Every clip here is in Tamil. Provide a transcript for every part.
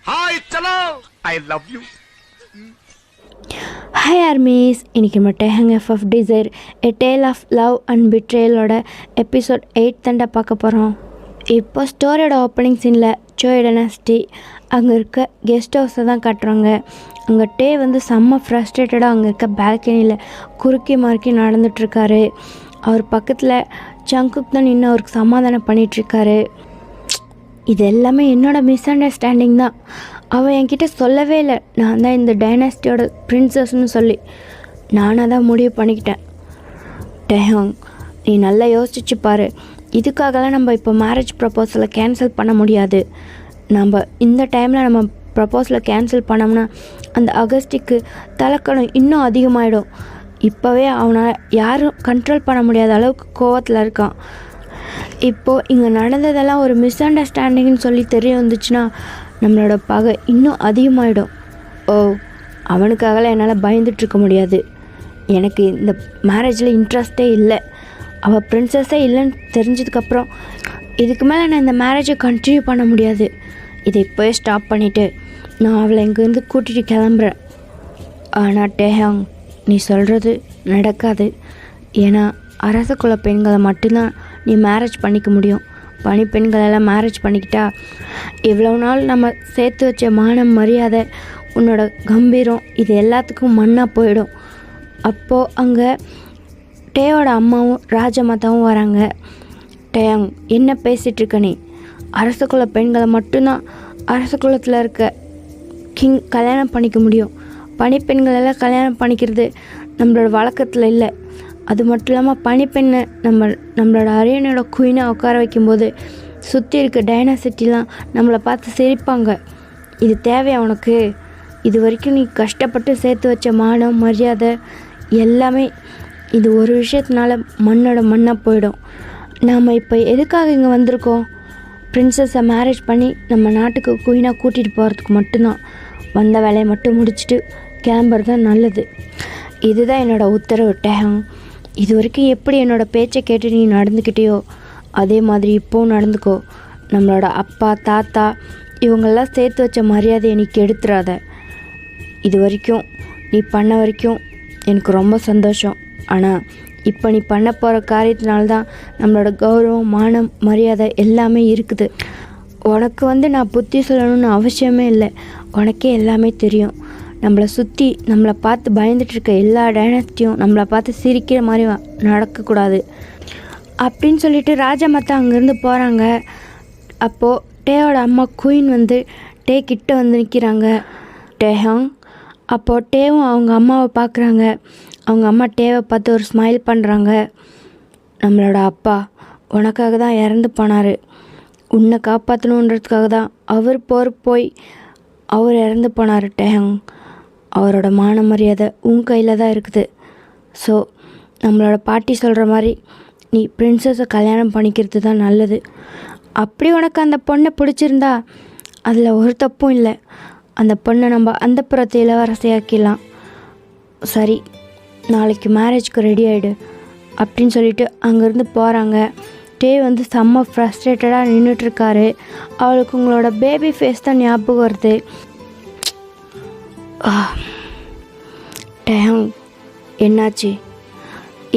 ஹாய் சலோ, I love you. Hi armies, இன்றைக்கி நம்ம Taehyung FF desire a tale of love and பிட்ரேலோட எபிசோட் 8 தாண்டா பார்க்க போகிறோம். இப்போ ஸ்டோரியோட ஓப்பனிங் சீனில் சோய் டைனாஸ்டி அங்கே இருக்க கெஸ்ட் ஹவுஸை தான் காட்டுறாங்க. அங்கே டே வந்து செம்ம ஃப்ரஸ்ட்ரேட்டடாக அங்கே இருக்க பால்கனியில் குறுக்கி மறுக்கி நடந்துகிட்ருக்காரு. அவர் பக்கத்தில் ஜங்குக் தான் நின்று அவருக்கு சமாதானம் பண்ணிகிட்ருக்காரு. இது எல்லாமே என்னோடய மிஸ் அண்டர்ஸ்டாண்டிங் தான். அவன் என்கிட்ட சொல்லவே இல்லை நான் தான் இந்த டைனாஸ்டியோட பிரின்சஸ்ன்னு சொல்லி. நானாக தான் முடிவு பண்ணிக்கிட்டேன். டேஹங், நீ நல்லா யோசிச்சு பாரு. இதுக்காகலாம் நம்ம இப்போ மேரேஜ் ப்ரப்போசலை கேன்சல் பண்ண முடியாது. நம்ம இந்த டைமில் நம்ம ப்ரப்போசலை கேன்சல் பண்ணோம்னா அந்த அகஸ்டிக்கு தலைக்கணம் இன்னும் அதிகமாகிடும். இப்போவே அவனை யாரும் கண்ட்ரோல் பண்ண முடியாத அளவுக்கு கோவத்தில் இருக்கான். இப்போது இங்கே நடந்ததெல்லாம் ஒரு மிஸ் அண்டர்ஸ்டாண்டிங்னு சொல்லி தெரிய வந்துச்சுன்னா நம்மளோட பகை இன்னும் அதிகமாகிடும். ஓ, அவனுக்காகலாம் என்னால் பயந்துட்டுருக்க முடியாது. எனக்கு இந்த மேரேஜில் இன்ட்ரெஸ்டே இல்லை. அவள் ப்ரின்ஸஸே இல்லைன்னு தெரிஞ்சதுக்கப்புறம் இதுக்கு மேலே நான் இந்த மேரேஜை கண்டினியூ பண்ண முடியாது. இதை இப்போயே ஸ்டாப் பண்ணிவிட்டு நான் அவளை இங்கேருந்து கூட்டிகிட்டு கிளம்புறேன். ஆனால் டேஹாங், நீ சொல்கிறது நடக்காது. ஏன்னா அரச குல பெண்களை மட்டும்தான் நீ மேரேஜ் பண்ணிக்க முடியும். பணிப்பெண்களெல்லாம் மேரேஜ் பண்ணிக்கிட்டா இவ்வளோ நாள் நம்ம சேர்த்து வச்ச மானம், மரியாதை, உன்னோட கம்பீரம் இது எல்லாத்துக்கும் மண்ணாக போயிடும். அப்போது அங்கே டேயோட அம்மாவும் ராஜமாதாவும் வராங்க. டேயாங், என்ன பேசிகிட்ருக்க நீ? அரச குல பெண்களை மட்டும்தான் அரச குலத்தில் இருக்க கிங் கல்யாணம் பண்ணிக்க முடியும். பணிப்பெண்களெல்லாம் கல்யாணம் பண்ணிக்கிறது நம்மளோட வழக்கத்தில் இல்லை. அது மட்டும் இல்லாமல் பனிப்பெண்ணை நம்மளோட அரியணையோட குயினாக உட்கார வைக்கும்போது சுற்றி இருக்க டைனாசிட்டிலாம் நம்மளை பார்த்து சிரிப்பாங்க. இது தேவையா உனக்கு? இது வரைக்கும் நீ கஷ்டப்பட்டு சேர்த்து வச்ச மானம், மரியாதை எல்லாமே இது ஒரு விஷயத்தினால மண்ணோட மண்ணாக போயிடும். நாம் இப்போ எதுக்காக இங்கே வந்திருக்கோம்? பிரின்சஸை மேரேஜ் பண்ணி நம்ம நாட்டுக்கு குயினாக கூட்டிகிட்டு போகிறதுக்கு மட்டும்தான். வந்த வேலையை மட்டும் முடிச்சுட்டு கிளம்புறது தான் நல்லது. இதுதான் என்னோடய உத்தரவு டேஹங். இது வரைக்கும் எப்படி என்னோடய பேச்சை கேட்டு நீ நடந்துக்கிட்டேயோ அதே மாதிரி இப்போவும் நடந்துக்கோ. நம்மளோட அப்பா, தாத்தா இவங்களெல்லாம் சேர்த்து வச்ச மரியாதையை நீ கெடுத்துறாத. இது வரைக்கும் நீ பண்ண வரைக்கும் எனக்கு ரொம்ப சந்தோஷம். ஆனால் இப்போ நீ பண்ண போகிற காரியத்தினால்தான் நம்மளோட கௌரவம், மானம், மரியாதை எல்லாமே இருக்குது. உனக்கு நான் புத்தி சொல்லணும்னு அவசியமே இல்லை. உனக்கே எல்லாமே தெரியும். நம்மளை சுற்றி நம்மளை பார்த்து பயந்துட்டுருக்க எல்லா டைனாஸ்டியும் நம்மளை பார்த்து சிரிக்கிற மாதிரி நடக்கக்கூடாது அப்படின்னு சொல்லிட்டு ராஜமாதா அங்கேருந்து போகிறாங்க. அப்போது டேயோட அம்மா குயின் வந்து டே கிட்ட வந்து நிற்கிறாங்க. டேஹாங். அப்போது டேவும் அவங்க அம்மாவை பார்க்குறாங்க. அவங்க அம்மா டேவை பார்த்து ஒரு ஸ்மைல் பண்ணுறாங்க. நம்மளோட அப்பா உனக்காக தான் இறந்து போனார். உன்னை காப்பாற்றணுன்றதுக்காக தான் அவர் போய் அவர் இறந்து போனார் டேஹாங். அவரோட மான மரியாதை உன் கையில் தான் இருக்குது. ஸோ நம்மளோட பாட்டி சொல்கிற மாதிரி நீ பிரின்சஸை கல்யாணம் பண்ணிக்கிறது தான் நல்லது. அப்படி உனக்கு அந்த பொண்ணை பிடிச்சிருந்தா அதில் ஒரு தப்பும் இல்லை. அந்த பொண்ணை நம்ம அந்த புறத்தை இளவரசியாக்கிடலாம். சரி, நாளைக்கு மேரேஜ்க்கு ரெடி ஆகிடு அப்படின்னு சொல்லிட்டு அங்கேருந்து போகிறாங்க. டே வந்து செம்ம ஃப்ரஸ்ட்ரேட்டடாக நின்றுட்டுருக்காரு. அவளுக்கு உங்களோட பேபி ஃபேஸ் தான் ஞாபகம் வருது. டேஹாங், என்னாச்சு?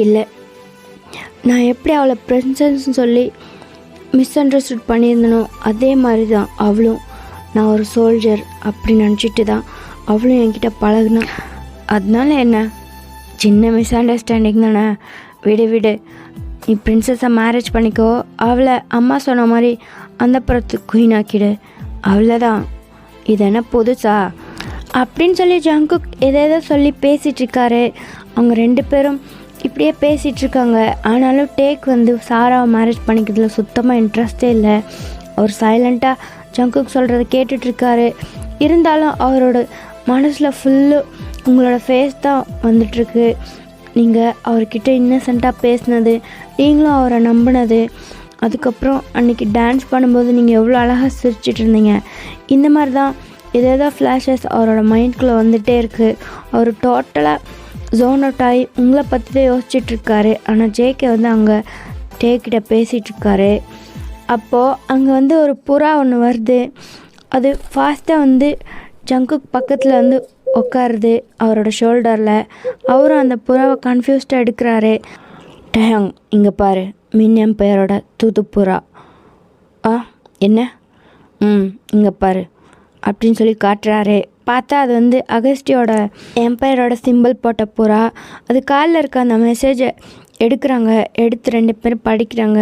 இல்லை, நான் எப்படி அவளை பிரின்சஸ்ன்னு சொல்லி மிஸ் அண்டர்ஸ்டுட் பண்ணியிருந்தனோ அதே மாதிரி தான் அவளும் நான் ஒரு சோல்ஜர் அப்படி நினச்சிட்டு தான் அவளும் என்கிட்ட பழகுனா. அதனால என்ன, சின்ன மிஸ் அண்டர்ஸ்டாண்டிங் தானே, விடு. நீ பிரின்சஸை மேரேஜ் பண்ணிக்கோ. அவளை அம்மா சொன்ன மாதிரி அந்த புறத்துக்கு குயின் ஆக்கிடு. அவ்வளோதான். இது என்ன புதுசா அப்படின்னு சொல்லி ஜங்குக் எதோ சொல்லி பேசிகிட்ருக்காரு. அவங்க 2 பேரும் இப்படியே பேசிகிட்ருக்காங்க. ஆனாலும் டேக் வந்து சாராவை மேரேஜ் பண்ணிக்கிறதுல சுத்தமாக இன்ட்ரெஸ்டே இல்லை. அவர் சைலண்ட்டாக ஜங்குக் சொல்கிறத கேட்டுட்ருக்காரு. இருந்தாலும் அவரோட மனசில் ஃபுல்லு உங்களோட ஃபேஸ் தான் வந்துட்டுருக்கு. நீங்கள் அவர்கிட்ட இன்னசென்ட்டாக பேசினது, நீங்களும் அவரை நம்பினது, அதுக்கப்புறம் அன்றைக்கி டான்ஸ் பண்ணும்போது நீங்கள் எவ்வளோ அழகாக சிரிச்சிட்டு இருந்தீங்க. இந்த மாதிரி தான் ஏதோ ஃப்ளாஷஸ் அவரோட மைண்ட்குள்ளே வந்துகிட்டே இருக்குது. அவர் டோட்டலாக ஜோன் அவுட் ஆகி உங்களை பற்றி தான் யோசிச்சுட்ருக்காரு. ஆனால் ஜேகே வந்து அங்கே டேக்கிட்ட பேசிகிட்ருக்காரு. அப்போது அங்கே வந்து ஒரு புறா ஒன்று வருது. அது ஃபாஸ்ட்டாக வந்து ஜங்குக் பக்கத்தில் வந்து உட்காருது அவரோட ஷோல்டரில். அவரும் அந்த புறாவை கன்ஃபியூஸ்டாக எடுக்கிறாரு. டேங், இங்கே பாரு, மின் எம்பையரோட தூது புறா. என்ன? இங்கே பாரு அப்படின்னு சொல்லி காட்டுறாரு. பார்த்தா அது வந்து அகஸ்டியோட எம்பையரோட சிம்பிள் போட்ட புறா. அது காலில் இருக்க அந்த மெசேஜை எடுக்கிறாங்க. எடுத்து 2 பேரும் படிக்கிறாங்க.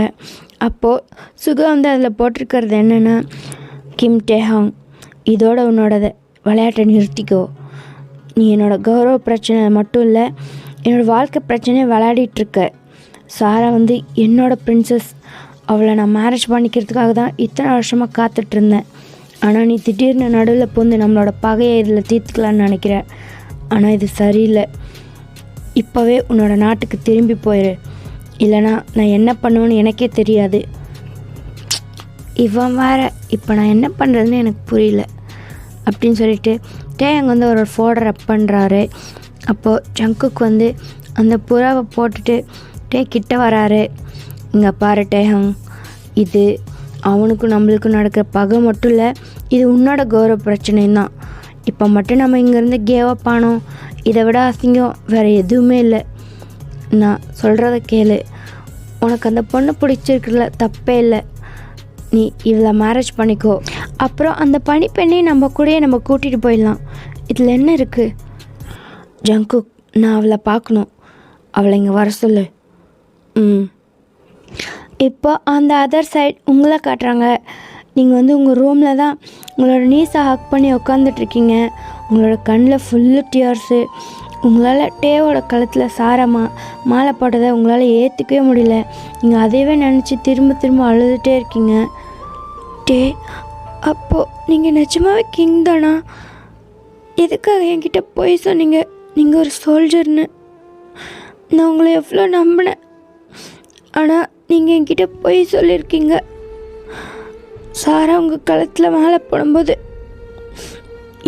அப்போது சுகா வந்து அதில் போட்டிருக்கிறது என்னென்னா, கிம் டேஹாங், இதோட உன்னோட விளையாட்டை நிறுத்திக்கோ. நீ என்னோடய கௌரவ பிரச்சனை மட்டும் இல்லை, என்னோடய வாழ்க்கை பிரச்சனையை விளையாடிட்டுருக்க. சாரா வந்து என்னோடய பிரின்சஸ். அவளை நான் மேரேஜ் பண்ணிக்கிறதுக்காக தான் இத்தனை வருஷமாக காத்துட்ருந்தேன். ஆனால் நீ திடீர்னு நடுவில் பூந்து நம்மளோட பகையை இதில் தீர்த்துக்கலான்னு நினைக்கிற. ஆனால் இது சரியில்லை. இப்போவே உன்னோட நாட்டுக்கு திரும்பி போயிரு, இல்லைனா நான் என்ன பண்ணுவேன்னு எனக்கே தெரியாது. இவன் வேறு, இப்போ நான் என்ன பண்ணுறதுன்னு எனக்கு புரியல அப்படின்னு சொல்லிட்டு டேங் வந்து ஒரு ஃபோல்டர் அப் பண்ணுறாரு. அப்போது ஜங்குக்கு வந்து அந்த புறாவை போட்டுட்டு கிட்ட வராரு. இங்கே பாரு டேஹாங், இது அவனுக்கும் நம்மளுக்கும் நடக்கிற பகை மட்டும் இல்லை, இது உன்னோட கௌரவ பிரச்சனையும் தான். இப்போ மட்டும் நம்ம இங்கேருந்து கேவப் ஆனோம். இதை விட அசிங்கம் வேறு எதுவுமே இல்லை. நான் சொல்கிறத கேளு. உனக்கு அந்த பொண்ணு பிடிச்சிருக்கிறதுல தப்பே இல்லை. நீ இவளை மேரேஜ் பண்ணிக்கோ. அப்புறம் அந்த பனிப்பெண்ணையும் நம்ம கூடயே நம்ம கூட்டிகிட்டு போயிடலாம். இதில் என்ன இருக்குது? ஜங்குக், நான் அவளை பார்க்கணும். அவளை இங்கே வர சொல்லு. இப்போ அந்த அதர் சைட் உங்களை காட்டுறாங்க. நீங்கள் வந்து உங்கள் ரூமில் தான் உங்களோட நீஸை ஹக் பண்ணி உட்காந்துட்ருக்கீங்க. உங்களோட கண்ணில் ஃபுல்லு டியர்ஸு. உங்களால் டேவோட கழுத்தில் சாரமா மாலை போட்டதை உங்களால் ஏற்றுக்கவே முடியல. நீங்கள் அதையவே நினச்சி திரும்ப திரும்ப அழுதுகிட்டே இருக்கீங்க. டே, அப்போது நீங்கள் நிஜமாவே கிங் தானா? எதுக்காக என்கிட்ட போய் சொன்னீங்க நீங்கள் ஒரு சோல்ஜர்னு? நான் உங்களை எவ்வளோ நம்பினேன். ஆனால் நீங்கள் என்கிட்ட போய் சொல்லியிருக்கீங்க. சாரா உங்கள் கழுத்தில் மாலை போடும்போது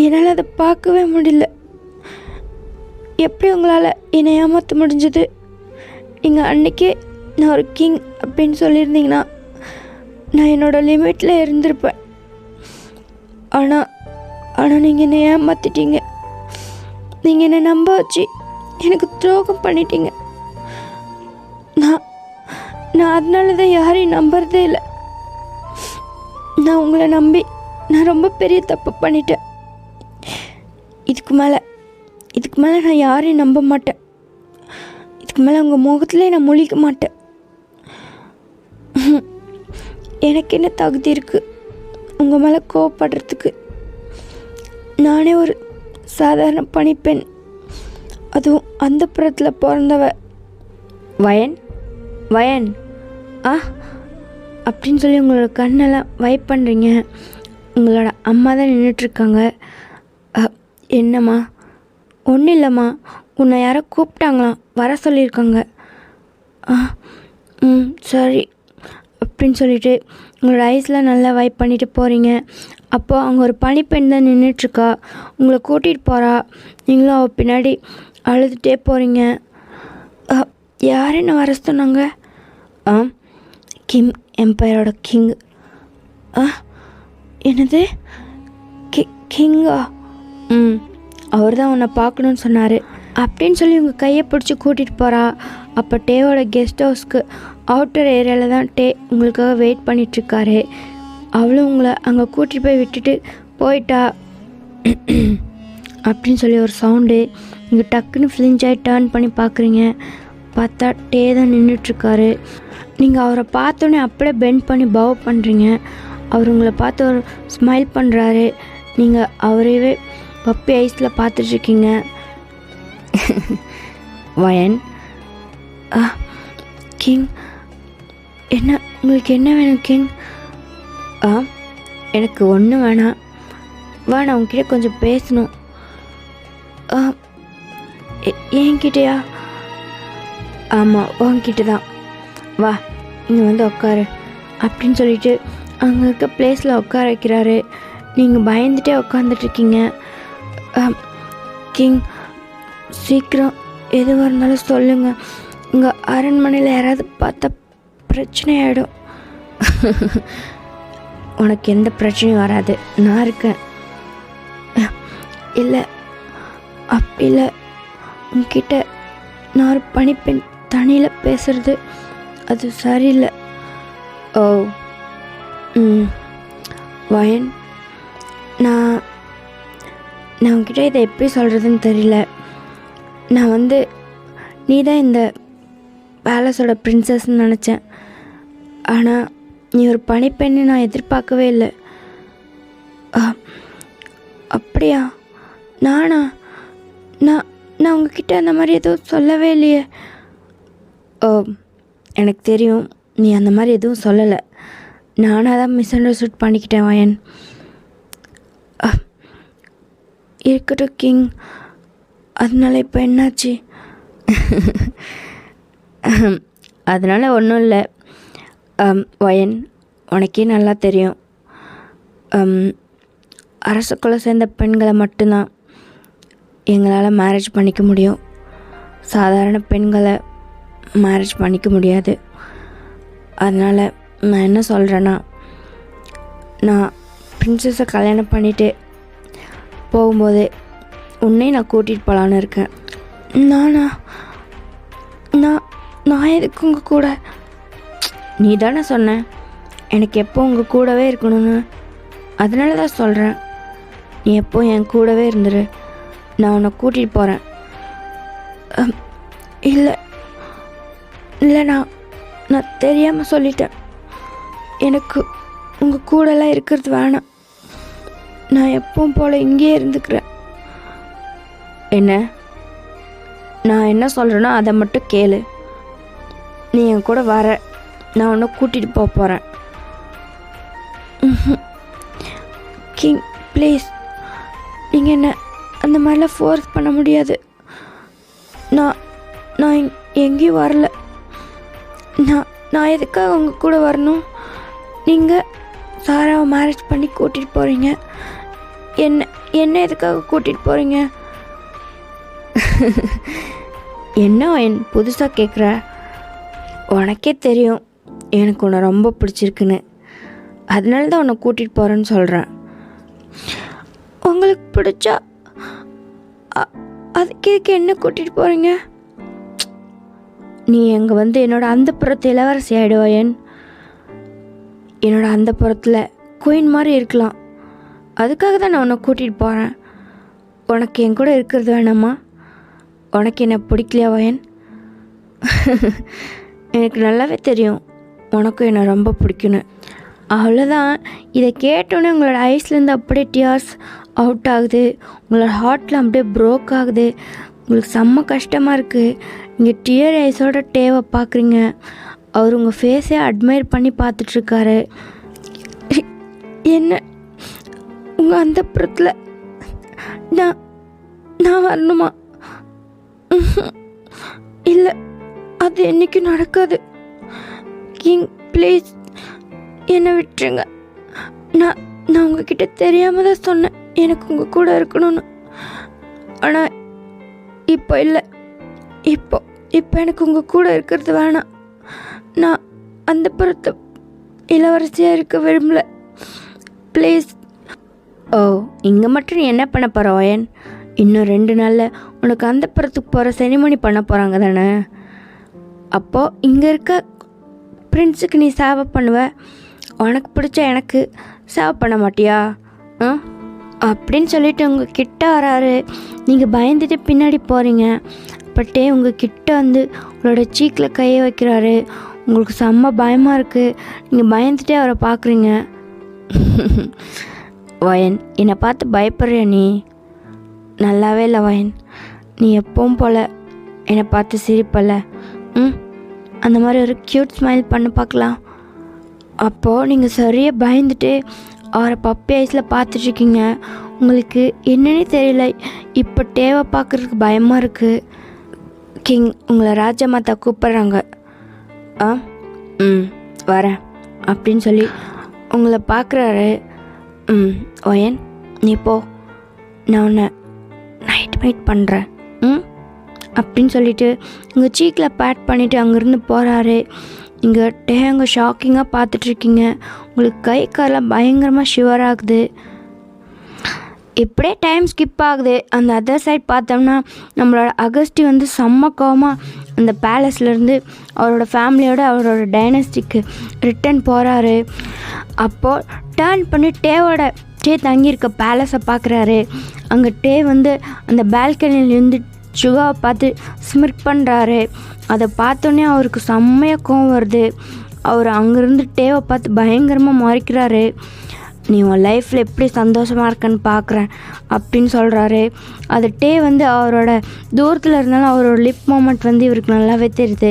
என்னால் அதை பார்க்கவே முடியல. எப்படி உங்களால் என்னை ஏமாற்ற முடிஞ்சது? நீங்கள் அன்றைக்கே நான் ஒரு கிங் அப்படின்னு சொல்லியிருந்தீங்கன்னா நான் என்னோடய லிமிட்டில் இருந்திருப்பேன். ஆனால் நீங்கள் என்னை ஏமாற்றிட்டீங்க. நீங்கள் என்னை நம்ப வச்சு எனக்கு துரோகம் பண்ணிட்டீங்க. நான் அதனால தான் யாரையும் நம்புறதே இல்லை. நான் உங்களை நம்பி நான் ரொம்ப பெரிய தப்பு பண்ணிட்டேன். இதுக்கு மேலே நான் யாரையும் நம்ப மாட்டேன். இதுக்கு மேலே உங்கள் முகத்துலேயே நான் முழிக்க மாட்டேன். எனக்கு என்ன தகுதி இருக்குது உங்கள் மேலே கோவப்படுறதுக்கு? நானே ஒரு சாதாரண பணிப்பெண், அதுவும் அந்த புறத்தில் பிறந்தவ. வயன் அப்படின்னு சொல்லி உங்களோட கண்ணெல்லாம் வைப் பண்ணுறீங்க. உங்களோட அம்மா தான் நின்றுட்டுருக்காங்க. என்னம்மா? ஒன்றும் இல்லைம்மா, உன்னை யாரோ கூப்பிட்டாங்களாம், வர சொல்லியிருக்காங்க. சரி அப்படின்னு சொல்லிட்டு உங்களோட ஐஸில் நல்லா வைப் பண்ணிட்டு போகிறீங்க. அப்போது அங்கே ஒரு பனிப்பெண் தான் நின்றுட்டுருக்கா. உங்களை கூட்டிகிட்டு போகிறா. நீங்களும் அவள் பின்னாடி அழுதுகிட்டே போகிறீங்க. யார் என்ன வர சொன்னாங்க? கிம் எம்பையரோட கிங். என்னது? கிங்கா? அவர் தான் உன்னை பார்க்கணுன்னு சொன்னார் அப்படின்னு சொல்லி உங்கள் கையை பிடிச்சி கூட்டிகிட்டு போகிறா. அப்போ டேவோட கெஸ்ட் ஹவுஸ்க்கு அவுட்டர் ஏரியாவில் தான் டே உங்களுக்காக வெயிட் பண்ணிகிட்ருக்காரு. அவளும் உங்களை அங்கே கூட்டிகிட்டு போய் விட்டுட்டு போயிட்டா அப்படின்னு சொல்லி ஒரு சவுண்டு. நீங்கள் டக்குன்னு ஃப்ளிஞ்சாகி டேர்ன் பண்ணி பார்க்குறீங்க. பார்த்தா டே தான் நின்றுட்டுருக்காரு. நீங்கள் அவரை பார்த்தோன்னே அப்படியே பெண்ட் பண்ணி பவ் பண்ணுறீங்க. அவர் உங்களை பார்த்து ஒரு ஸ்மைல் பண்ணுறாரு. நீங்கள் அவரையே பப்பி ஐஸில் பார்த்துட்ருக்கீங்க. வயன், கிங், என்ன உங்களுக்கு என்ன வேணும் கிங்? எனக்கு ஒன்றும் வேணாம். நான் உங்ககிட்ட கொஞ்சம் பேசணும். என்கிட்டயா? ஆமாம், உங்ககிட்ட தான். வா, இங்கே வந்து உட்காரு அப்படின்னு சொல்லிட்டு அங்கே இருக்க பிளேஸில் உட்கார வைக்கிறாரு. நீங்கள் பயந்துட்டே உட்காந்துட்ருக்கீங்க. கிங், சீக்கிரம் எதுவாக இருந்தாலும் சொல்லுங்கள். இங்கே அரண்மனையில் யாராவது பார்த்தா பிரச்சனை ஆகிடும். உனக்கு எந்த பிரச்சனையும் வராது, நான் இருக்கேன். இல்லை அப்படி இல்லை, உன்கிட்ட நான் ஒரு பணிப்பெண் தனியில் பேசுகிறது அது சரியில்லை. ஓ வயன், நான் உன்கிட்ட இதை எப்படி சொல்கிறதுன்னு தெரியல. நான் நீ தான் இந்த பேலஸோட பிரின்சஸ்ன்னு நினச்சேன். ஆனால் நீ ஒரு பணிப்பெண்ணு நான் எதிர்பார்க்கவே இல்லை. அப்படியா? நானா? நான் உங்ககிட்ட அந்த மாதிரி எதுவும் சொல்லவே இல்லையே. ஓ, எனக்கு தெரியும் நீ அந்த மாதிரி எதுவும் சொல்லலை. நானாக தான் மிஸ் அண்டர்ஸ்டுட் பண்ணிக்கிட்டேன் வயன். இருக்கட்டும் கிங், அதனால இப்போ என்னாச்சு? அதனால் ஒன்றும் இல்லை வயன், உனக்கே நல்லா தெரியும், அரசுக்குள்ளே சேர்ந்த பெண்களை மட்டும்தான் எங்களால் மேரேஜ் பண்ணிக்க முடியும். சாதாரண பெண்களை மேரேஜ் பண்ணிக்க முடியாது. அதனால் நான் என்ன சொல்கிறேன்னா, நான் பிரின்சஸை கல்யாணம் பண்ணிவிட்டு போகும்போது உன்னையும் நான் கூட்டிகிட்டு போகலான்னு இருக்கேன். நான் எதுக்கு உங்கள் கூட? நீ தானே சொன்ன எனக்கு எப்போ உங்கள் கூடவே இருக்கணும்னு. அதனால தான் சொல்கிறேன், நீ எப்போ என் கூடவே இருந்துரு, நான் உன்னை கூட்டிகிட்டு போகிறேன். இல்லை இல்லை, நான் தெரியாமல் சொல்லிட்டேன். எனக்கு உங்கள் கூடலாம் இருக்கிறது வேணாம். நான் எப்பவும் போல் இங்கேயே இருந்துக்கிறேன். என்ன? நான் என்ன சொல்கிறேனோ அதை மட்டும் கேளு. நீ என் கூட வர, நான் உன்னை கூட்டிகிட்டு போக போகிறேன். கிங் ப்ளீஸ், நீங்கள் என்ன அந்த மாதிரிலாம் ஃபோர்ஸ் பண்ண முடியாது. நான் எங்கேயும் வரல. நான் எதுக்காக உங்கள் கூட வரணும்? நீங்கள் சாராவை மேரேஜ் பண்ணி கூட்டிகிட்டு போகிறீங்க, என்ன எதுக்காக கூட்டிகிட்டு போகிறீங்க? என்ன என் புதுசாக கேட்குற? உனக்கே தெரியும் எனக்கு உன்னை ரொம்ப பிடிச்சிருக்குன்னு, அதனால தான் உன்னை கூட்டிகிட்டு போகிறேன்னு சொல்கிறேன். உங்களுக்கு பிடிச்சா அதுக்கு என்ன கூட்டிகிட்டு போகிறீங்க? நீ எங்கே என்னோடய அந்த புறத்து இளவரசி ஆகிடுவாயன். என்னோடய அந்த புறத்தில் குயின் மாதிரி இருக்கலாம். அதுக்காக தான் நான் உன்னை கூட்டிகிட்டு போகிறேன். உனக்கு என் கூட இருக்கிறது வேணாமா? உனக்கு என்ன பிடிக்கலையா வயன்? எனக்கு நல்லாவே தெரியும் உனக்கும் என்னை ரொம்ப பிடிக்குன்னு. அவ்வளோதான். இதை கேட்டோன்னே உங்களோட ஐஸ்லேருந்து அப்படியே டியர்ஸ் அவுட் ஆகுது, உங்களோட ஹார்ட்டில் அப்படியே ப்ரோக் ஆகுது. உங்களுக்கு செம்ம கஷ்டமாக இருக்குது. நீங்கள் டியர் ஐஸோட டேவை பார்க்குறீங்க. அவர் உங்கள் ஃபேஸே அட்மையர் பண்ணி பார்த்துட்ருக்காரு. என்ன உங்கள் அந்த புறத்தில் நான் வரணுமா? இல்லை, அது என்றைக்கும் நடக்காது. கிங் ப்ளீஸ் என்னை விட்டுருங்க. நான் உங்ககிட்ட தெரியாமல் தான் சொன்னேன் எனக்கு உங்கள் கூட இருக்கணும்னு. ஆனால் இப்போ இல்லை, இப்போ எனக்கு உங்கள் கூட இருக்கிறது வேணாம். நான் அந்த புறத்தை இளவரசியாக இருக்க விரும்பல. ப்ளீஸ். ஓ, இங்கே மட்டும் நீ என்ன பண்ண போகிற வயன்? இன்னும் 2 நாளில் உனக்கு அந்த புறத்துக்கு போகிற செரிமனி பண்ண போகிறாங்க தானே? அப்போது இங்கே இருக்க பிரின்ஸுக்கு நீ சேவை பண்ணுவ, உனக்கு பிடிச்ச எனக்கு சேவை பண்ண மாட்டியா? அப்படின்னு சொல்லிட்டு உங்கள் கிட்ட வராரு. நீங்கள் பயந்துட்டு பின்னாடி போகிறீங்க. பட்டே உங்கள் கிட்ட உங்களோட சீக்கில் கையை வைக்கிறாரு. உங்களுக்கு செம்ம பயமாக இருக்குது. நீங்கள் பயந்துட்டே அவரை பார்க்குறீங்க. வயன், என்னை பார்த்து பயப்படுறிய நீ? நல்லாவே இல்லை வயன். நீ எப்பவும் போல் என்னை பார்த்து சிரிப்பல. அந்த மாதிரி ஒரு க்யூட் ஸ்மைல் பண்ண பார்க்கலாம். அப்போது நீங்கள் சரியாக பயந்துட்டு அவரை பப்பி ஐஸில் பார்த்துட்ருக்கீங்க. உங்களுக்கு என்னன்னே தெரியல. இப்போ டேவை பார்க்குறதுக்கு பயமாக இருக்குது. கிங் உங்களை ராஜமாதா கூப்பிட்றாங்க. வரேன் அப்படின்னு சொல்லி உங்களை பார்க்குறாரு. ஒயன், நீ போ, நான் உன்னை நைட் மீட் பண்ணுறேன் அப்படின்னு சொல்லிவிட்டு உங்கள் சீக்கில் பேட் பண்ணிவிட்டு அங்கேருந்து போகிறாரு. நீங்கள் டே அங்கே ஷாக்கிங்காக பார்த்துட்ருக்கீங்க. உங்களுக்கு கை காலெலாம் பயங்கரமாக ஷிவர் ஆகுது. இப்படியே டைம் ஸ்கிப் ஆகுது. அந்த அதர் சைட் பார்த்தோம்னா நம்மளோட அகஸ்டி வந்து செம்ம கோவமாக அந்த பேலஸ்லேருந்து அவரோட ஃபேமிலியோட அவரோட டைனஸ்டிக்கு ரிட்டன் போகிறாரு. அப்போது டேர்ன் பண்ணி டே தங்கியிருக்க பேலஸை பார்க்குறாரு. அங்கே டே வந்து அந்த பால்கனிலேருந்து சுகாவை பார்த்து ஸ்மிர்க் பண்ணுறாரு. அதை பார்த்தோன்னே அவருக்கு செம்மையாக கோவம் வருது. அவர் அங்கேருந்து டேவை பார்த்து பயங்கரமாக முறைக்கிறாரு. நீ உன் லைஃப்பில் எப்படி சந்தோஷமாக இருக்கன்னு பார்க்குறேன் அப்படின்னு சொல்கிறாரு. அது டே வந்து அவரோட தூரத்தில் இருந்தாலும் அவரோட லிப் மூமெண்ட் வந்து இவருக்கு நல்லாவே தெரியுது.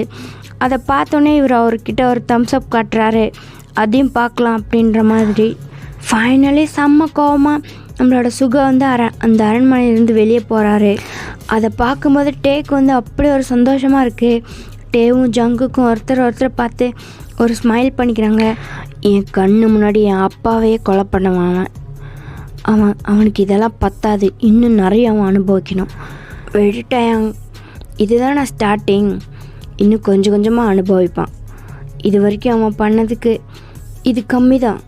அதை பார்த்தோன்னே இவர் அவர்கிட்ட ஒரு தம்ஸ் அப் காட்டுறாரு. அதையும் பார்க்கலாம் அப்படின்ற மாதிரி. ஃபைனலி செம்ம கோவமாக நம்மளோட சுகா வந்து அந்த அரண்மனையிலேருந்து வெளியே போகிறாரு. அதை பார்க்கும்போது டேக்கு வந்து அப்படி ஒரு சந்தோஷமாக இருக்குது. டேவும் ஜங்குக்கும் ஒருத்தர் பார்த்து ஒரு ஸ்மைல் பண்ணிக்கிறாங்க. என் கண்ணு முன்னாடி என் அப்பாவையே கொலை பண்ணுவான். அவனுக்கு இதெல்லாம் பத்தாது, இன்னும் நிறைய அவன் அனுபவிக்கணும். விட்டுட்டேன், இதுதான் நான் ஸ்டார்டிங், இன்னும் கொஞ்சம் கொஞ்சமாக அனுபவிப்பான். இது வரைக்கும் அவன் பண்ணதுக்கு இது கம்மி தான்.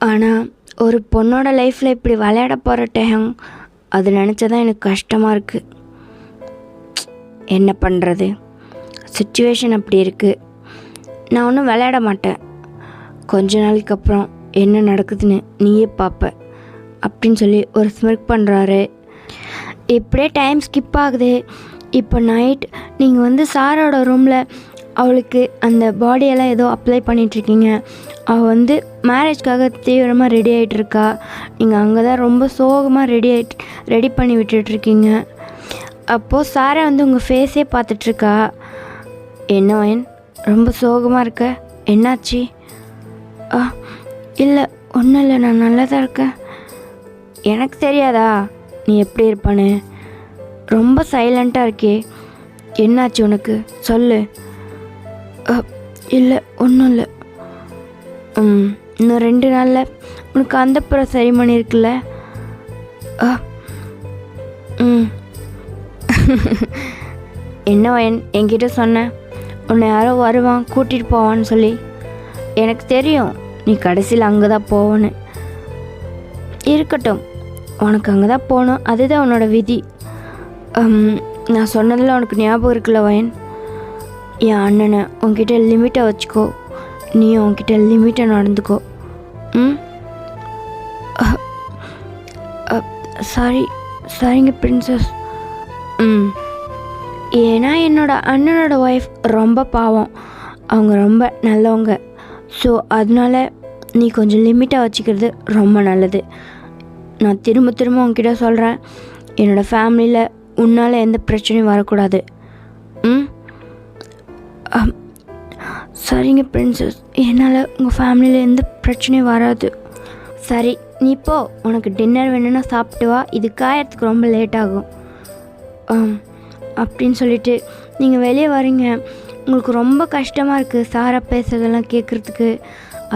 ஆனால் ஒரு பொண்ணோட லைஃப்பில் இப்படி விளையாட போகிற டைம் அது நினச்சதான் எனக்கு கஷ்டமாக இருக்குது. என்ன பண்ணுறது, சுச்சுவேஷன் அப்படி இருக்குது. நான் ஒன்றும் விளையாட மாட்டேன். கொஞ்ச நாளைக்கு அப்புறம் என்ன நடக்குதுன்னு நீயே பார்ப்ப அப்படின்னு சொல்லி ஒரு ஸ்மிர்க் பண்ணுறாரு. இப்படியே டைம் ஸ்கிப் ஆகுது. இப்போ நைட் நீங்கள் வந்து சாரோட ரூமில் அவளுக்கு அந்த பாடியெல்லாம் ஏதோ அப்ளை பண்ணிகிட்ருக்கீங்க. அவள் வந்து மேரேஜ்க்காக தீவிரமாக ரெடி ஆகிட்டுருக்கா. நீங்கள் அங்கே தான் ரொம்ப சோகமாக ரெடி பண்ணி விட்டுட்ருக்கீங்க. அப்போது சாரை வந்து உங்கள் ஃபேஸே பார்த்துட்ருக்கா. என்ன வயன், ரொம்ப சோகமாக இருக்க, என்னாச்சு? இல்லை ஒன்றும் இல்லை, நான் நல்லா தான் இருக்கேன். எனக்கு தெரியாதா நீ எப்படி இருப்பான்னு? ரொம்ப சைலண்ட்டாக இருக்கே, என்னாச்சு உனக்கு சொல்லு. இல்லை ஒன்றும் இல்லை. இன்னும் 2 நாளில் உனக்கு அந்தப்புற செரிமனி இருக்குல்ல? என்ன வயன், என்கிட்ட சொன்னேன் உன்னை யாரோ வருவான் கூட்டிகிட்டு போவான்னு சொல்லி. எனக்கு தெரியும் நீ கடைசியில் அங்கே தான் போவன்னு. இருக்கட்டும், உனக்கு அங்கே தான் போகணும், அதுதான் உன்னோட விதி. நான் சொன்னதில் உனக்கு ஞாபகம் இருக்குல்ல வயன்? என் அண்ணனை உன்கிட்ட லிமிட்டை வச்சுக்கோ, நீ உன்கிட்ட லிமிட்டை நடந்துக்கோ. சரிங்க பிரின்சஸ். ஏன்னா என்னோட அண்ணனோட ஒய்ஃப் ரொம்ப பாவம், அவங்க ரொம்ப நல்லவங்க. ஸோ அதனால நீ கொஞ்சம் லிமிட்டாக வச்சுக்கிறது ரொம்ப நல்லது. நான் திரும்ப உன்கிட்ட சொல்கிறேன், என்னோடய ஃபேமிலியில் உன்னால் எந்த பிரச்சனையும் வரக்கூடாது. சரிங்க பிரின்சஸ், என்னால் உங்கள் ஃபேமிலியில் எந்த பிரச்சனையும் வராது. சரி நீ போ, உனக்கு டின்னர் வேணும்னா சாப்பிட்டு வா, இது காயறதுக்கு ரொம்ப லேட் ஆகும் அப்படின்னு சொல்லிட்டு நீங்கள் வெளியே வரீங்க. உங்களுக்கு ரொம்ப கஷ்டமாக இருக்குது சாரா பேசுறதெல்லாம் கேட்குறதுக்கு.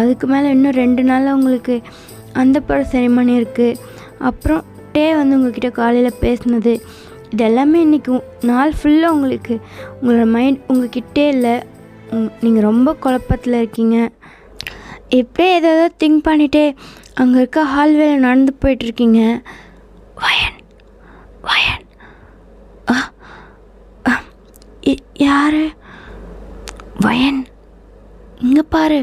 அதுக்கு மேலே இன்னும் 2 நாளில் உங்களுக்கு அந்த செரிமனி இருக்குது. அப்புறம் டே வந்து உங்கள்கிட்ட காலையில் பேசினது, இது எல்லாமே இன்றைக்கி நாள் ஃபுல்லாக உங்களுக்கு உங்களோட மைண்ட் உங்கள்கிட்டே இல்லை. நீங்கள் ரொம்ப குழப்பத்தில் இருக்கீங்க. இப்படியே ஏதாவது திங்க் பண்ணிகிட்டே அங்கே இருக்க ஹால்வேல நடந்து போயிட்டுருக்கீங்க. வயன் வயன் யார்? வயன் இங்கே பாரு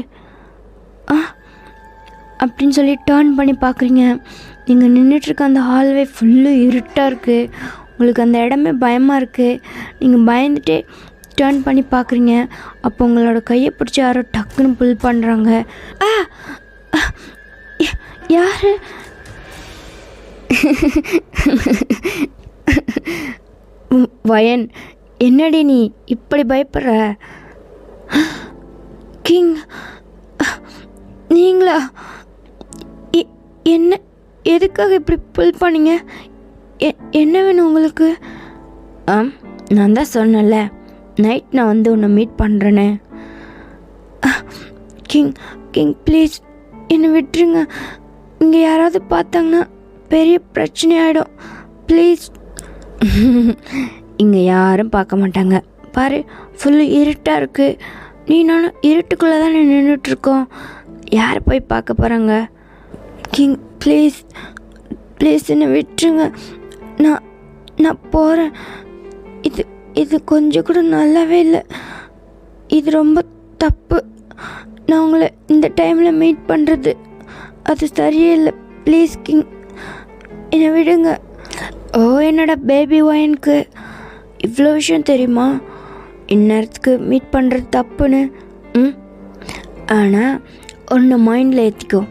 அப்படின்னு சொல்லி டேர்ன் பண்ணி பார்க்குறீங்க. நீங்கள் நின்றுட்டுருக்க அந்த ஹால்வே ஃபுல்லு இருட்டாக இருக்குது. உங்களுக்கு அந்த இடமே பயமாக இருக்குது. நீங்கள் பயந்துட்டே டேர்ன் பண்ணி பார்க்குறீங்க. அப்போ உங்களோட கையை பிடிச்சி யாரோ டக்குன்னு புல் பண்ணுறாங்க. யார்? வயன், என்னடி நீ இப்படி பயப்படுற? கிங் நீங்களா? என்ன எதுக்காக இப்படி புல் பண்ணீங்க? என்ன வேணும் உங்களுக்கு? நான் தான் சொன்னேன்ல, நைட் நான் வந்து உன்னை மீட் பண்ணுறேன்னு. கிங் ப்ளீஸ் என்னை விட்டுருங்க. இங்கே யாராவது பார்த்தாங்கன்னா பெரிய பிரச்சனை ஆகிடும், ப்ளீஸ். இங்கே யாரும் பார்க்க மாட்டாங்க, பாரு ஃபுல்லு இருட்டாக இருக்குது. நீ நானும் இருட்டுக்குள்ளே தானே நின்றுட்டுருக்கோம். யாரை போய் பார்க்க போகிறாங்க? கிங் ப்ளீஸ் ப்ளீஸ் என்னை விட்டுருங்க. நான் போகிறேன். இது கொஞ்சம் கூட நல்லாவே இல்லை. இது ரொம்ப தப்பு. நான் உங்களை இந்த டைமில் மீட் பண்ணுறது அது சரியே இல்லை. ப்ளீஸ் கிங் என்னை விடுங்க. ஓ என்னோட பேபி ஒயனுக்கு இவ்வளோ விஷயம் தெரியுமா? இந்நேரத்துக்கு மீட் பண்ணுறது தப்புன்னு. ஆனால் ஒன்று மைண்டில் ஏற்றிக்கோ,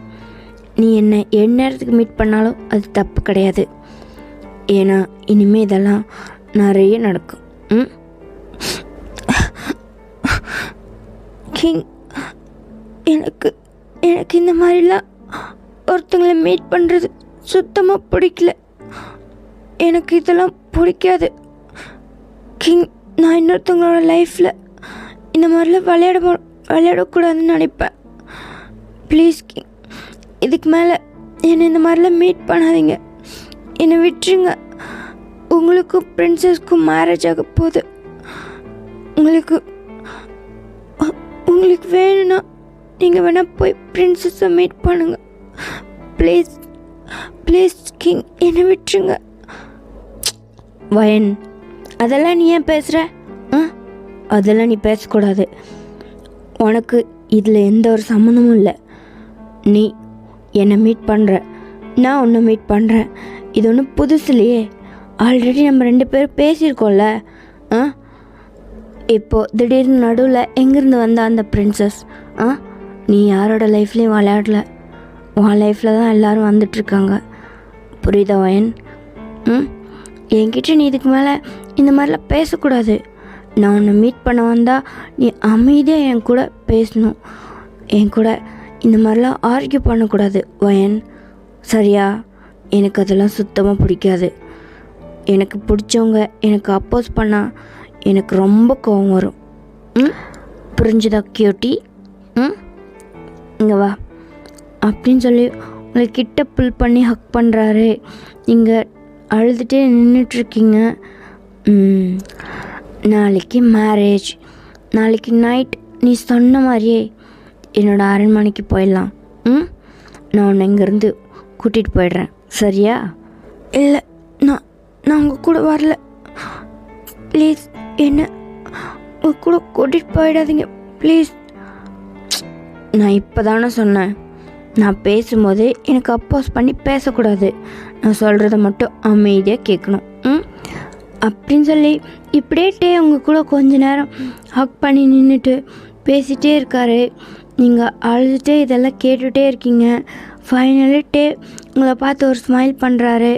நீ என்னை எந்நேரத்துக்கு மீட் பண்ணாலும் அது தப்பு கிடையாது. ஏன்னா இனிமேல் இதெல்லாம் நிறைய நடக்கும். கிங் எனக்கு இந்த மாதிரிலாம் ஒருத்தங்களை மீட் பண்ணுறது சுத்தமாக பிடிக்கல. எனக்கு இதெல்லாம் பிடிக்காது கிங். நான் இன்னொருத்தவங்களோட லைஃப்பில் இந்த மாதிரிலாம் விளையாடக்கூடாதுன்னு நினைப்பேன். ப்ளீஸ் கிங், இதுக்கு மேலே என்னை இந்த மாதிரிலாம் மீட் பண்ணாதீங்க. என்னை விட்டுருங்க. உங்களுக்கும் பிரின்சஸ்க்கும் மேரேஜ் ஆக போகுது. உங்களுக்கு வேணும்னா நீங்கள் வேணால் போய் பிரின்சஸை மீட் பண்ணுங்க. ப்ளீஸ் ப்ளீஸ் கிங் என்னை விட்டுருங்க. வயன், அதெல்லாம் நீ ஏன் பேசுகிற? அதெல்லாம் நீ பேசக்கூடாது. உனக்கு இதில் எந்த ஒரு சம்மந்தமும் இல்லை. நீ என்னை மீட் பண்ணுற, நான் உன்னை மீட் பண்ணுறேன். இது ஒன்றும் புதுசு இல்லையே. ஆல்ரெடி நம்ம 2 பேரும் பேசியிருக்கோம்ல. இப்போது திடீர்னு நடுவில் எங்கேருந்து வந்தா அந்த பிரின்சஸ்? நீ யாரோட லைஃப்லேயும் விளையாடல. உன் லைஃப்பில் தான் எல்லோரும் வந்துட்டுருக்காங்க. புரியுதா வயன்? என்கிட்ட நீ இதுக்கு மேலே இந்த மாதிரிலாம் பேசக்கூடாது. நான் உன்னை மீட் பண்ண வந்தால் நீ அமைதியாக என் கூட பேசணும். என் கூட இந்த மாதிரிலாம் ஆர்கியூ பண்ணக்கூடாது வயன், சரியா? எனக்கு அதெல்லாம் சுத்தமாக பிடிக்காது. எனக்கு பிடிச்சவங்க எனக்கு அப்போஸ் பண்ணால் எனக்கு ரொம்ப கோவம் வரும். புரிஞ்சுதா கியூட்டி? இங்கே வா அப்படின்னு சொல்லி உங்களை கிட்ட புல் பண்ணி ஹக் பண்ணுறாரு. நீங்கள் அழுதுகிட்டே நின்றுட்டுருக்கீங்க. நாளைக்கு மேரேஜ். நாளைக்கு நைட் நீ சொன்ன மாதிரியே என்னோடய அரண்மனைக்கு போயிடலாம். நான் உன்னை இங்கேருந்து கூட்டிகிட்டு போயிடுறேன், சரியா? இல்லை, நான் உங்கள் கூட வரல. ப்ளீஸ் என்ன உங்கள் கூட கூட்டிகிட்டு போயிடாதீங்க ப்ளீஸ். நான் இப்போ தானே சொன்னேன், நான் பேசும்போது எனக்கு அப்போஸ் பண்ணி பேசக்கூடாது. நான் சொல்கிறத மட்டும் அமைதியாக கேட்கணும் அப்படின்னு சொல்லி இப்படியே உங்கள் கூட கொஞ்ச நேரம் ஹக் பண்ணி நின்றுட்டு பேசிகிட்டே இருக்காரு. நீங்கள் அழுதுகிட்டே இதெல்லாம் கேட்டுகிட்டே இருக்கீங்க. ஃபைனலி உங்களை பார்த்து ஒரு ஸ்மைல் பண்ணுறாரு.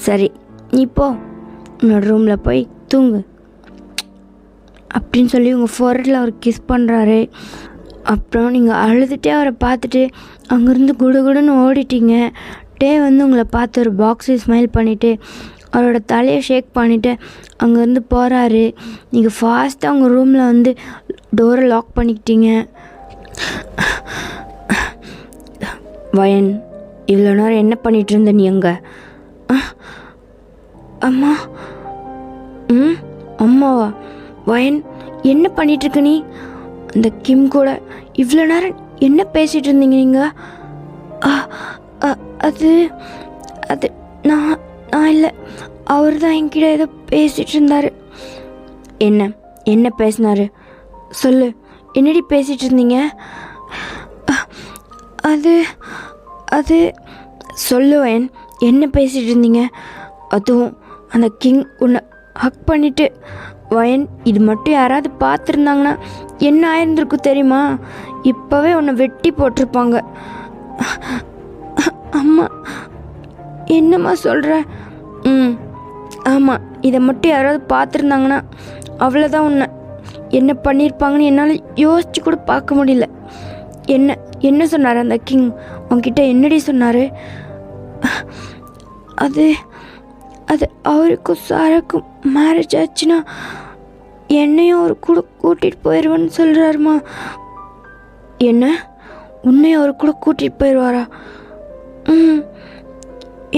சரி, நீ போ, என்னோட ரூமில் போய் தூங்கு அப்படின்னு சொல்லி உங்கள் ஃபோர்ஹெட்டில் அவர் கிஸ் பண்ணுறாரு. அப்புறம் நீங்கள் அழுதுகிட்டே அவரை பார்த்துட்டு அங்கேருந்து குடுகுடுன்னு ஓடிட்டீங்க. வந்து உங்களை பார்த்து ஒரு பாக்ஸு ஸ்மைல் பண்ணிவிட்டு அவரோட தலையை ஷேக் பண்ணிவிட்டு அங்கேருந்து போகிறாரு. நீங்கள் ஃபாஸ்ட்டாக உங்கள் ரூமில் வந்து டோரை லாக் பண்ணிக்கிட்டீங்க. வயன், இவ்வளோ நேரம் என்ன பண்ணிகிட்டு இருந்த நீ அங்கே? அம்மா. அம்மாவா? வயன், என்ன பண்ணிகிட்ருக்க நீ? அந்த கிம் கூட இவ்வளோ நேரம் என்ன பேசிகிட்டு இருந்தீங்க நீங்கள்? அது அது நான் இல்லை, அவர் தான் என்கிட்ட ஏதோ பேசிகிட்டு இருந்தார். என்ன பேசினாரு? சொல்லு, என்னடி பேசிகிட்டு இருந்தீங்க? அது சொல்லுவேன், என்ன பேசிகிட்டு இருந்தீங்க? அதுவும் அந்த கிங் உன்னை ஹக் பண்ணிவிட்டு. வயன், இது மட்டும் யாராவது பார்த்துருந்தாங்கன்னா என்ன ஆயிருந்திருக்கும் தெரியுமா? இப்போவே உன்னை வெட்டி போட்டிருப்பாங்க. அம்மா, என்னம்மா சொல்கிற? ஆமாம், இதை மட்டும் யாராவது பார்த்துருந்தாங்கன்னா அவ்வளோதான். உன்னை என்ன பண்ணியிருப்பாங்கன்னு என்னால் யோசிச்சு கூட பார்க்க முடியல. என்ன சொன்னார் அந்த கிங் உன்கிட்ட? என்னடி சொன்னார்? அது அவருக்கும் சாராக்கும் மேரேஜ் ஆச்சுன்னா என்னையும் அவர் கூட கூட்டிகிட்டு போயிடுவேன்னு சொல்கிறாருமா. என்ன, உன்னையும் அவர் கூட கூட்டிகிட்டு போயிடுவாரா?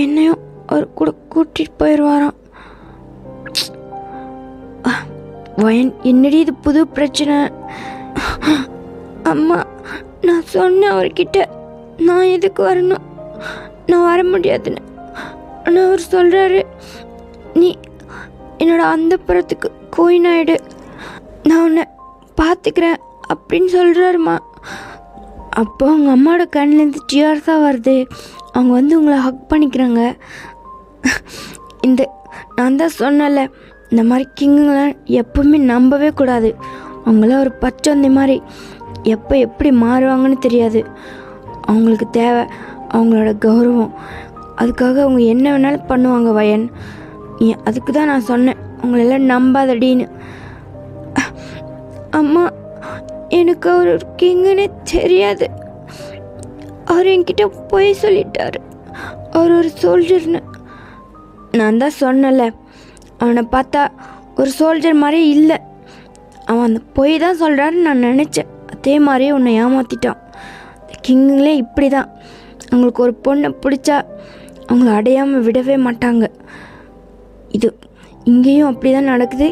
என்னையும் அவர் கூட கூட்டிகிட்டு போயிடுவாராம். வயன், என்னடி இது புது பிரச்சனை? அம்மா, நான் சொன்னேன் அவர்கிட்ட நான் எதுக்கு வரணும், நான் வர முடியாதுன்னு. ஆனால் அவர் சொல்கிறாரு, நீ என்னோட அந்த புறத்துக்கு கோயினாயிடு, நான் உன்னை பார்த்துக்கிறேன் அப்படின்னு சொல்கிறாருமா. அப்போ அவங்க அம்மாவோட கண்ணிலேருந்து டியர்ஸாக வருது. அவங்க வந்து உங்களை ஹக் பண்ணிக்கிறாங்க. நான் தான் சொன்னல, இந்த மாதிரி கிங்குங்களாம் எப்பவுமே நம்பவே கூடாது. அவங்களாம் ஒரு பச்சை மாதிரி எப்போ எப்படி மாறுவாங்கன்னு தெரியாது. அவங்களுக்கு தேவை அவங்களோட கௌரவம். அதுக்காக அவங்க என்ன வேணாலும் பண்ணுவாங்க வயன். அதுக்கு தான் நான் சொன்னேன் அவங்களெல்லாம் நம்பாதடின்னு. அம்மா, எனக்கு அவர் ஒரு கிங்குன்னே தெரியாது. அவர் என்கிட்ட போய் சொல்லிட்டார் அவர் ஒரு சோல்ஜர்னு. நான் தான் சொன்னல, அவனை பார்த்தா ஒரு சோல்ஜர் மாதிரி இல்லை. அவன் அந்த பொய் தான் சொல்கிறான்னு நான் நினச்சேன். அதே மாதிரியே உன்னை ஏமாற்றிட்டான். கிங்குங்களே இப்படி தான். அவங்களுக்கு ஒரு பொண்ணை பிடிச்சா அவங்கள அடையாமல் விடவே மாட்டாங்க. இது இங்கேயும் அப்படி தான் நடக்குது.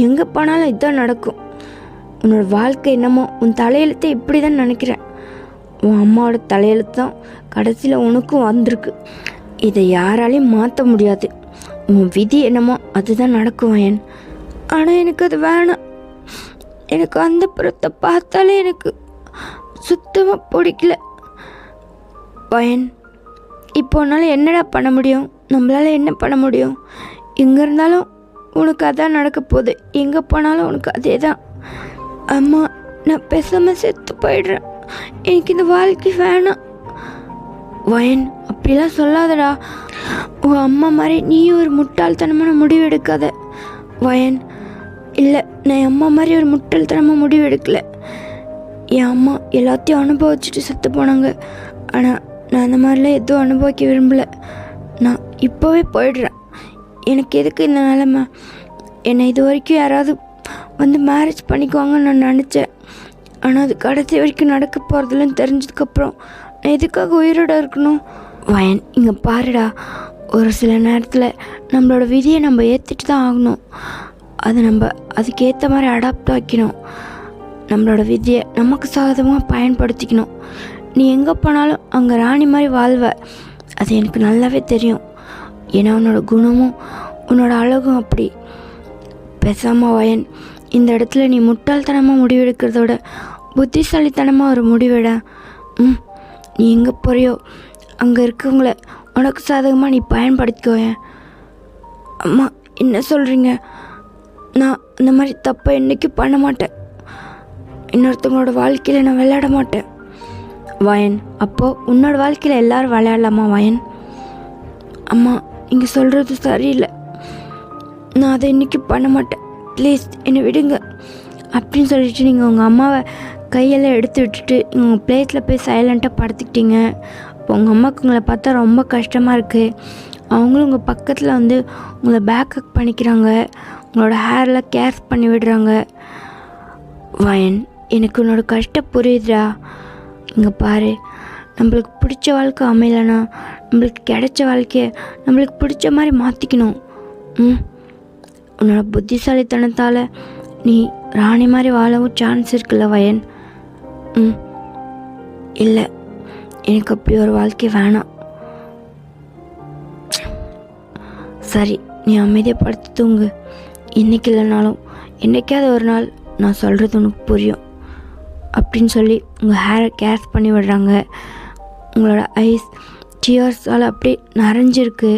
எங்கே போனாலும் இதுதான் நடக்கும். உன்னோட வாழ்க்கை என்னமோ உன் தலையெழுத்தை இப்படி தான் நினைக்கிறேன். உன் அம்மாவோட தலையெழுத்து தான் கடைசியில் உனக்கும் வந்திருக்கு. இதை யாராலையும் மாற்ற முடியாது. உன் விதி என்னமோ அதுதான் நடக்கும் வயன். ஆனால் எனக்கு அது வேணாம். எனக்கு அந்த புறத்தை பார்த்தாலே எனக்கு சுத்தமாக பிடிக்கல வயன். இப்போனால என்னடா பண்ண முடியும்? நம்மளால் என்ன பண்ண முடியும்? எங்கே இருந்தாலும் உனக்கு அதான் நடக்க போகுது. எங்கே போனாலும் உனக்கு அதே தான். அம்மா, நான் பேசாமல் செத்து போயிடுறேன். எனக்கு இந்த வாழ்க்கை வேணாம். வயன், அப்படிலாம் சொல்லாதடா. உன் அம்மா மாதிரி நீயும் ஒரு முட்டாள்தனமான முடிவு எடுக்காத வயன். இல்லை, நான் என் அம்மா மாதிரி ஒரு முட்டாள்தனமாக முடிவு எடுக்கலை. என் அம்மா எல்லாத்தையும் அனுபவிச்சுட்டு செத்து போனாங்க. ஆனால் நான் அந்த மாதிரிலாம் எதுவும் அனுபவிக்க விரும்பலை. நான் இப்போவே போயிடுறேன். எனக்கு எதுக்கு இந்த நிலைமை? என்னை இது வரைக்கும் யாராவது வந்து மேரேஜ் பண்ணிக்குவாங்கன்னு நான் நினச்சேன். ஆனால் அது கடைசி வரைக்கும் நடக்க போகிறதுலன்னு தெரிஞ்சதுக்கப்புறம் நான் எதுக்காக உயிரோட இருக்கணும்? வயன், இங்கே பாருடா, ஒரு சில நேரத்தில் நம்மளோட விதியை நம்ம ஏற்றிட்டு தான் ஆகணும். அதை நம்ம அதுக்கேற்ற மாதிரி அடாப்ட் ஆக்கணும். நம்மளோட விதியை நமக்கு சாதகமாக பயன்படுத்திக்கணும். நீ எங்கே போனாலும் அங்கே ராணி மாதிரி வாழ்வ. அது எனக்கு நல்லாவே தெரியும். ஏன்னா உன்னோட குணமும் உன்னோட அழகும் அப்படி. பேசாமல் வயன், இந்த இடத்துல நீ முட்டாள்தனமாக முடிவெடுக்கிறதோட புத்திசாலித்தனமாக ஒரு முடிவெட. நீ எங்கே போறியோ அங்கே இருக்கவங்கள உனக்கு சாதகமாக நீ பயன்படுத்திக்கோயேன். அம்மா, என்ன சொல்கிறீங்க? நான் இந்த மாதிரி தப்பை என்றைக்கும் பண்ண மாட்டேன். இன்னொருத்தவங்களோட வாழ்க்கையில் நான் விளையாட மாட்டேன் வயன். அப்போது உன்னோட வாழ்க்கையில் எல்லோரும் விளையாடலாமா வயன்? அம்மா, இங்கே சொல்கிறது சரியில்லை. நான் அதை இன்றைக்கி பண்ண மாட்டேன். ப்ளீஸ் என்னை விடுங்க அப்படின்னு சொல்லிட்டு நீங்கள் உங்கள் அம்மாவை கையெல்லாம் எடுத்து விட்டுட்டு உங்கள் பிளேஸில் போய் சைலண்ட்டாக படுத்துக்கிட்டீங்க. இப்போ உங்கள் அம்மாவுக்கு உங்களை பார்த்தா ரொம்ப கஷ்டமாக இருக்குது. அவங்களும் உங்கள் பக்கத்தில் வந்து உங்களை பேக் ஹக் பண்ணிக்கிறாங்க. உங்களோட ஹேர்லாம் கேர் பண்ணி விடுறாங்க. வயன், எனக்கு உன்னோட கஷ்டம் புரியுதுடா. இங்கே பாரு, நம்மளுக்கு பிடிச்ச வாழ்க்கை அமையலைன்னா நம்மளுக்கு கிடைச்ச வாழ்க்கையை நம்மளுக்கு பிடிச்ச மாதிரி மாற்றிக்கணும். உன்னோட புத்திசாலித்தனத்தால் நீ ராணி மாதிரி வாழவும் சான்ஸ் இருக்குல்ல வயன். இல்லை, எனக்கு அப்படி ஒரு வாழ்க்கை வேணாம். சரி, நீ அமைதியாக படுத்து தூங்கு. இன்றைக்கி இல்லைனாலும் என்றைக்காவது ஒரு நாள் நான் சொல்கிறது உனக்கு புரியும் அப்படின்னு சொல்லி உங்கள் ஹேரை கேர் பண்ணி விடுறாங்க. உங்களோட ஐஸ் டியர்ஸால் அப்படியே நனைஞ்சிருக்கு.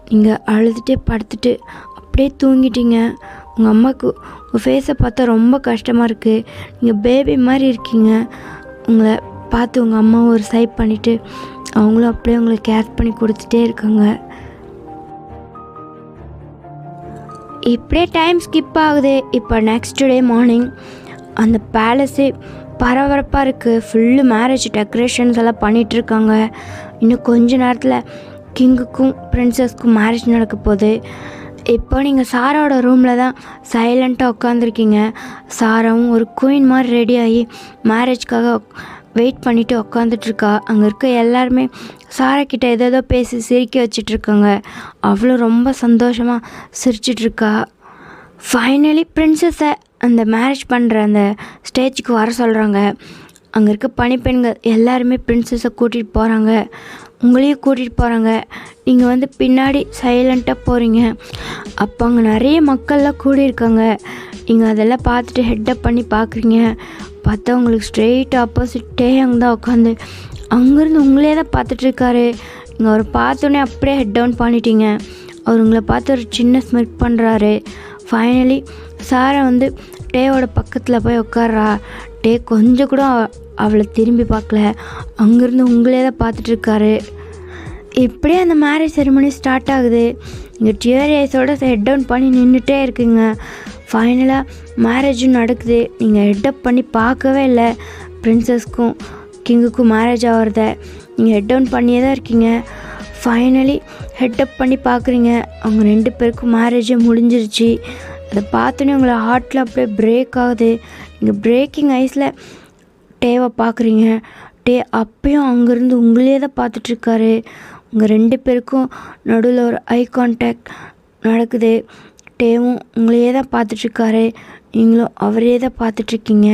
நீங்கள் அழுதுகிட்டே படுத்துட்டு அப்படியே தூங்கிட்டீங்க. உங்கள் அம்மாவுக்கு உங்கள் ஃபேஸை பார்த்தா ரொம்ப கஷ்டமாக இருக்குது. நீங்கள் பேபி மாதிரி இருக்கீங்க. உங்களை பார்த்து உங்கள் அம்மாவும் ஒரு சைப் பண்ணிவிட்டு அவங்களும் அப்படியே உங்களை கேர் பண்ணி கொடுத்துட்டே இருக்காங்க. இப்படியே டைம் ஸ்கிப் ஆகுது. இப்போ நெக்ஸ்ட் டே மார்னிங் அந்த பேலஸே பரபரப்பாக இருக்குது. ஃபுல்லு மேரேஜ் டெக்கரேஷன்ஸ் எல்லாம் பண்ணிகிட்ருக்காங்க. இன்னும் கொஞ்ச நேரத்தில் கிங்குக்கும் பிரின்சஸ்க்கும் மேரேஜ் நடக்க போகுது. இப்போ நீங்கள் சாராவோட ரூமில் தான் சைலண்ட்டாக உட்காந்துருக்கீங்க. சாராவும் ஒரு குயின் மாதிரி ரெடியாகி மேரேஜ்க்காக வெயிட் பண்ணிவிட்டு உட்காந்துட்ருக்கா. அங்கே இருக்க எல்லாருமே சாராக்கிட்ட ஏதோ பேசி சிரிக்க வச்சிட்ருக்காங்க. அவ்வளோ ரொம்ப சந்தோஷமாக சிரிச்சிட்ருக்கா. ஃபைனலி பிரின்சஸை அந்த மேரேஜ் பண்ணுற அந்த ஸ்டேஜுக்கு வர சொல்கிறாங்க. அங்கே இருக்க பணிப்பெண்கள் எல்லாருமே பிரின்சஸை கூட்டிகிட்டு போகிறாங்க. உங்களையும் கூட்டிகிட்டு போகிறாங்க. நீங்கள் வந்து பின்னாடி சைலண்ட்டாக போகிறீங்க. அப்போ அங்கே நிறைய மக்கள்லாம் கூடியிருக்காங்க. நீங்கள் அதெல்லாம் பார்த்துட்டு ஹெட்டப் பண்ணி பார்க்குறீங்க. பார்த்தா உங்களுக்கு ஸ்ட்ரெயிட் ஆப்போசிட்டே அங்கே தான் உட்காந்து அங்கேருந்து உங்களே தான் பார்த்துட்ருக்காரு. நீங்கள் அவரை பார்த்தோன்னே அப்படியே ஹெட் டவுன் பண்ணிட்டீங்க. அவர் உங்களை பார்த்து ஒரு சின்ன ஸ்மிர்க் பண்ணுறாரு. ஃபைனலி சாரை வந்து டேவோட பக்கத்தில் போய் உட்கார்றா. டே கொஞ்சம் கூட அவளை திரும்பி பார்க்கல. அங்கேருந்து உங்களே தான் பார்த்துட்ருக்காரு. இப்படியே அந்த மேரேஜ் செரிமனி ஸ்டார்ட் ஆகுது. இங்கே டியர் ஐஸோட ஹெட் டவுன் பண்ணி நின்றுட்டே இருக்குங்க. ஃபைனலாக மேரேஜும் நடக்குது. நீங்கள் ஹெட்டப் பண்ணி பார்க்கவே இல்லை. பிரின்சஸ்க்கும் கிங்குக்கும் மேரேஜ் ஆகிறத நீங்கள் ஹெட் டவுன் பண்ணியே தான் இருக்கீங்க. ஃபைனலி ஹெட்டப் பண்ணி பார்க்குறீங்க. அவங்க 2 பேருக்கும் மேரேஜே முடிஞ்சிருச்சு. அதை பார்த்தோன்னே உங்களை ஹார்ட்டில் அப்படியே பிரேக் ஆகுது. நீங்கள் பிரேக்கிங் ஐஸில் டேவை பார்க்குறீங்க. டே அப்பயும் அங்கேருந்து உங்களே தான் பார்த்துட்ருக்காரு. உங்கள் 2 பேருக்கும் நடுவில் ஒரு ஐ கான்டாக்ட் நடக்குது. டேவும் உங்களையே தான் பார்த்துட்ருக்காரு. நீங்களும் அவரே தான் பார்த்துட்ருக்கீங்க.